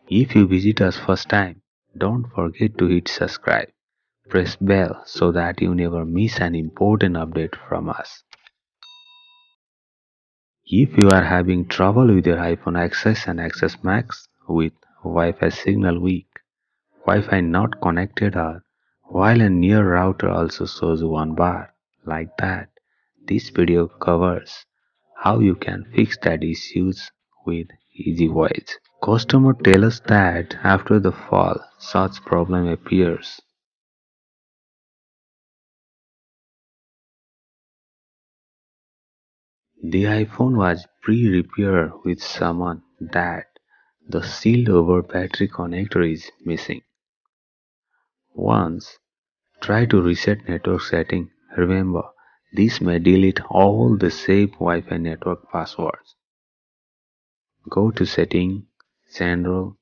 If you visit us first time, don't forget to hit subscribe. Press bell so that you never miss an important update from us. If you are having trouble with your iPhone Access and Access Max with Wi-Fi signal weak, Wi-Fi not connected or while a near router also shows one bar like that, this video covers how you can fix that issues with easy ways. Customer tell us that after the fall, such problem appears. The iPhone was pre-repaired with someone that the sealed over battery connector is missing. Once, try to reset network setting. Remember, this may delete all the saved Wi-Fi network passwords. Go to Setting, General,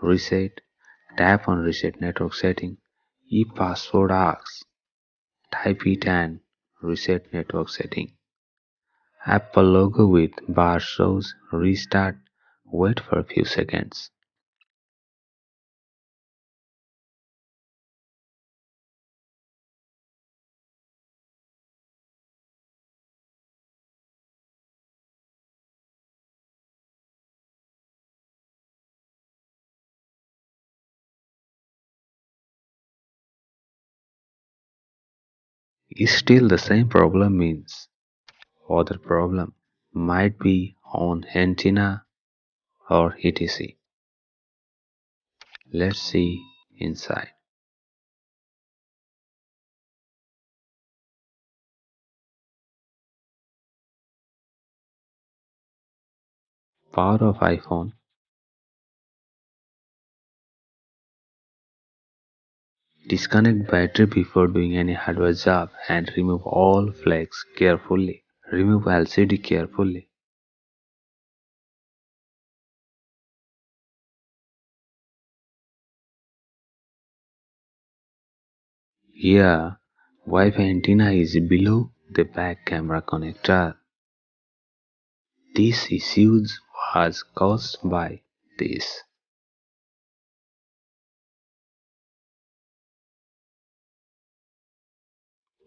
Reset, tap on Reset Network Setting. If password asks, type it and reset network setting. Apple logo with bar shows restart. Wait for a few seconds. Still the same problem means other problem might be on antenna or etc. Let's see inside. Power of iPhone. Disconnect battery before doing any hardware job and remove all flags carefully. Remove LCD carefully. Here, Wi-Fi antenna is below the back camera connector. This issue was caused by this.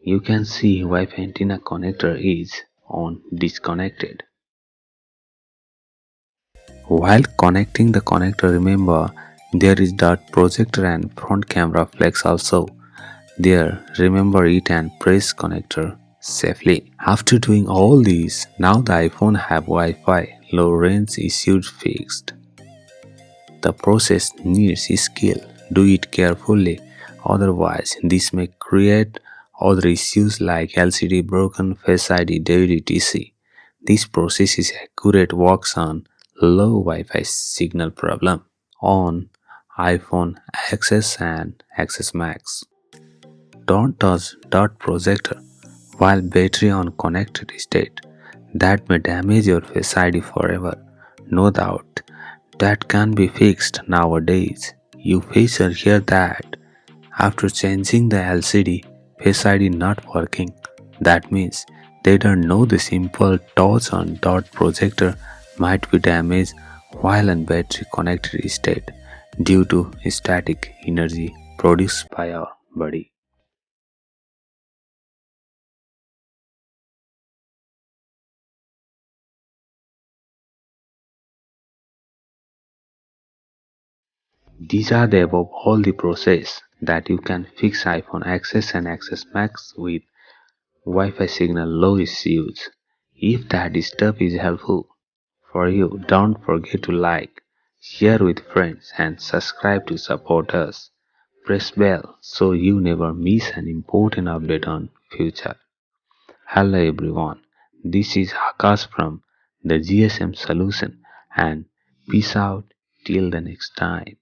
You can see Wi-Fi antenna connector is on disconnected. While connecting the connector, remember there is dot projector and front camera flex also. There, remember it and press connector safely. After doing all this, now the iPhone have Wi-Fi low range issues fixed. The process needs skill. Do it carefully, otherwise this may create other issues like LCD broken, Face ID dead etc. This process is accurate works on low Wi-Fi signal problem on iPhone XS and XS Max. Don't touch dot projector while battery on connected state. That may damage your Face ID forever. No doubt that can be fixed nowadays. You feature here that after changing the LCD, Face ID not working. That means they don't know the simple touch on dot projector might be damaged while in battery connected state due to static energy produced by our body. These are the above all the process that you can fix iPhone XS and XS Max with Wi-Fi signal low issues. If that stuff is helpful for you, don't forget to like, share with friends and subscribe to support us. Press bell so you never miss an important update on future. Hello everyone, this is Akash from the GSM Solution and peace out till the next time.